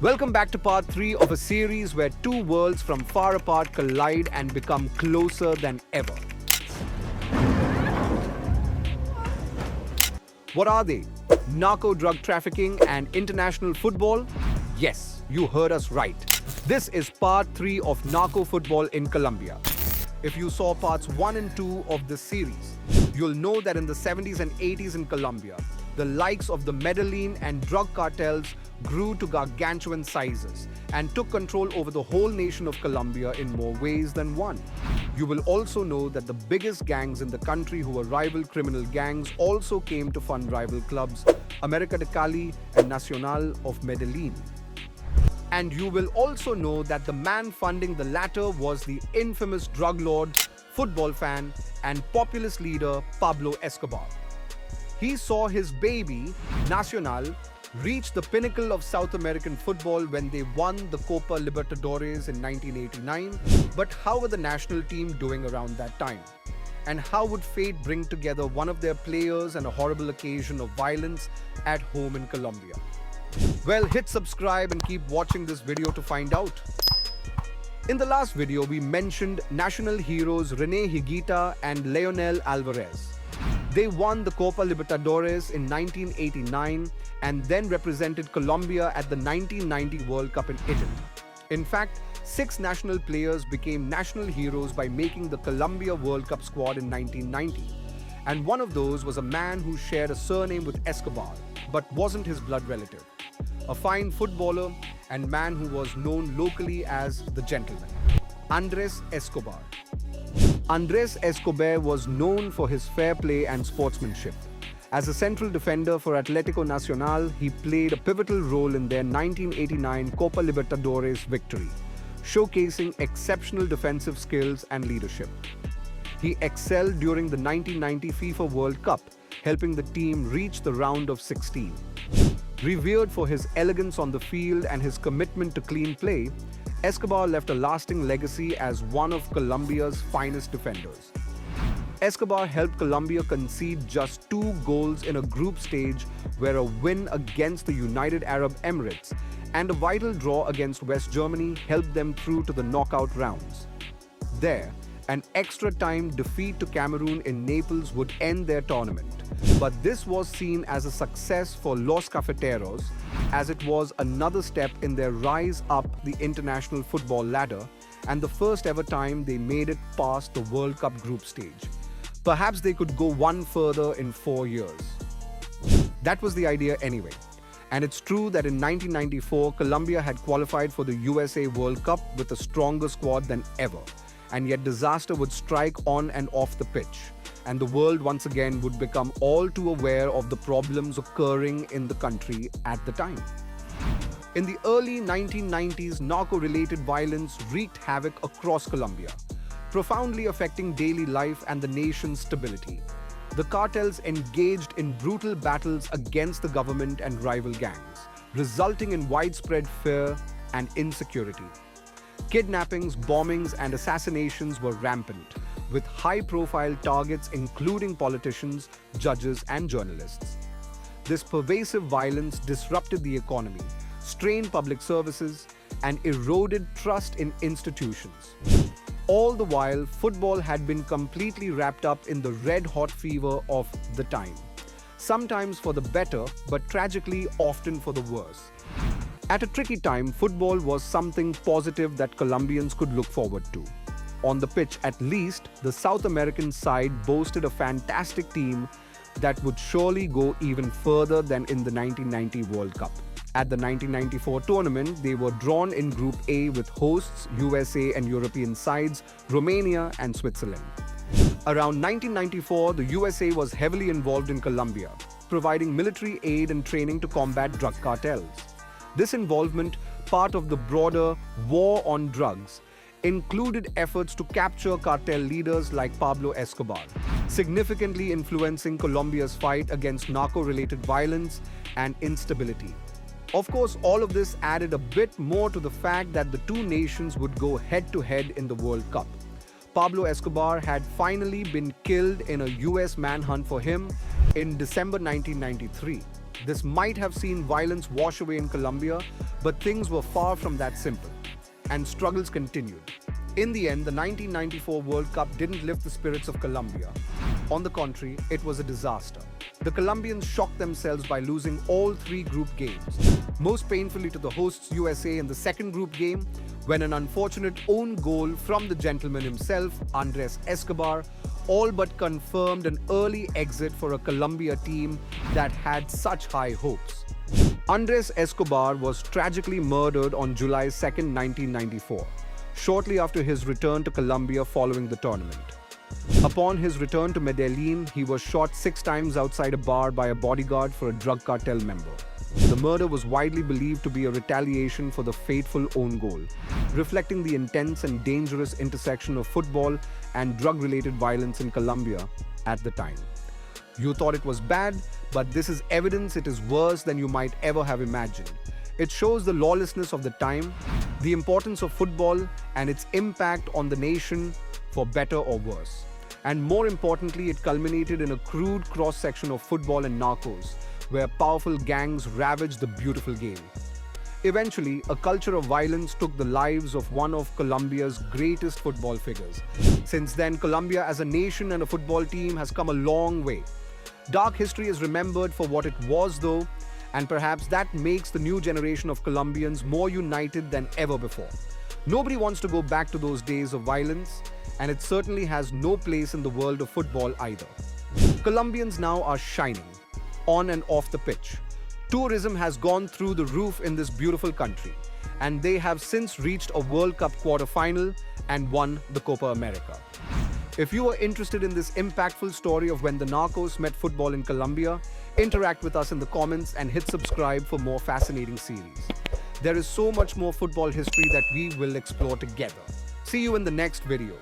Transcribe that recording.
Welcome back to part 3 of a series where two worlds from far apart collide and become closer than ever. What are they? Narco drug trafficking and international football? Yes, you heard us right. This is part 3 of Narco Football in Colombia. If you saw parts 1 and 2 of this series, you'll know that in the 70s and 80s in Colombia, the likes of the Medellin and drug cartels grew to gargantuan sizes and took control over the whole nation of Colombia in more ways than one. You will also know that the biggest gangs in the country who were rival criminal gangs also came to fund rival clubs, América de Cali and Nacional of Medellin. And you will also know that the man funding the latter was the infamous drug lord, football fan, and populist leader Pablo Escobar. He saw his baby, Nacional, reach the pinnacle of South American football when they won the Copa Libertadores in 1989. But how were the national team doing around that time? And how would fate bring together one of their players and a horrible occasion of violence at home in Colombia? Well, hit subscribe and keep watching this video to find out. In the last video, we mentioned national heroes René Higuita and Leonel Alvarez. They won the Copa Libertadores in 1989 and then represented Colombia at the 1990 World Cup in Italy. In fact, 6 national players became national heroes by making the Colombia World Cup squad in 1990. And one of those was a man who shared a surname with Escobar, but wasn't his blood relative. A fine footballer and man who was known locally as the gentleman, Andres Escobar. Andres Escobar was known for his fair play and sportsmanship. As a central defender for Atlético Nacional, he played a pivotal role in their 1989 Copa Libertadores victory, showcasing exceptional defensive skills and leadership. He excelled during the 1990 FIFA World Cup, helping the team reach the round of 16. Revered for his elegance on the field and his commitment to clean play, Escobar left a lasting legacy as one of Colombia's finest defenders. Escobar helped Colombia concede just 2 goals in a group stage, where a win against the United Arab Emirates and a vital draw against West Germany helped them through to the knockout rounds. There, an extra-time defeat to Cameroon in Naples would end their tournament. But this was seen as a success for Los Cafeteros, as it was another step in their rise up the international football ladder and the first ever time they made it past the World Cup group stage. Perhaps they could go one further in 4 years. That was the idea anyway. And it's true that in 1994, Colombia had qualified for the USA World Cup with a stronger squad than ever. And yet disaster would strike on and off the pitch, and the world once again would become all too aware of the problems occurring in the country at the time. In the early 1990s, narco-related violence wreaked havoc across Colombia, profoundly affecting daily life and the nation's stability. The cartels engaged in brutal battles against the government and rival gangs, resulting in widespread fear and insecurity. Kidnappings, bombings, and assassinations were rampant, with high-profile targets including politicians, judges, and journalists. This pervasive violence disrupted the economy, strained public services, and eroded trust in institutions. All the while, football had been completely wrapped up in the red-hot fever of the time. Sometimes for the better, but tragically often for the worse. At a tricky time, football was something positive that Colombians could look forward to. On the pitch, at least, the South American side boasted a fantastic team that would surely go even further than in the 1990 World Cup. At the 1994 tournament, they were drawn in Group A with hosts, USA and European sides, Romania and Switzerland. Around 1994, the USA was heavily involved in Colombia, providing military aid and training to combat drug cartels. This involvement, part of the broader war on drugs, included efforts to capture cartel leaders like Pablo Escobar, significantly influencing Colombia's fight against narco-related violence and instability. Of course, all of this added a bit more to the fact that the two nations would go head-to-head in the World Cup. Pablo Escobar had finally been killed in a US manhunt for him in December 1993. This might have seen violence wash away in Colombia, but things were far from that simple, and struggles continued. In the end, the 1994 World Cup didn't lift the spirits of Colombia. On the contrary, it was a disaster. The Colombians shocked themselves by losing all three group games, most painfully to the hosts USA in the second group game, when an unfortunate own goal from the gentleman himself, Andres Escobar, all but confirmed an early exit for a Colombia team that had such high hopes. Andres Escobar was tragically murdered on July 2, 1994, shortly after his return to Colombia following the tournament. Upon his return to Medellin, he was shot 6 times outside a bar by a bodyguard for a drug cartel member. The murder was widely believed to be a retaliation for the fateful own goal, reflecting the intense and dangerous intersection of football and drug-related violence in Colombia at the time. You thought it was bad, but this is evidence it is worse than you might ever have imagined. It shows the lawlessness of the time, the importance of football, and its impact on the nation, for better or worse. And more importantly, it culminated in a crude cross-section of football and narcos, where powerful gangs ravaged the beautiful game. Eventually, a culture of violence took the lives of one of Colombia's greatest football figures. Since then, Colombia as a nation and a football team has come a long way. Dark history is remembered for what it was, though, and perhaps that makes the new generation of Colombians more united than ever before. Nobody wants to go back to those days of violence, and it certainly has no place in the world of football either. Colombians now are shining, on and off the pitch. Tourism has gone through the roof in this beautiful country, and they have since reached a World Cup quarter-final and won the Copa America. If you are interested in this impactful story of when the Narcos met football in Colombia, interact with us in the comments and hit subscribe for more fascinating series. There is so much more football history that we will explore together. See you in the next video.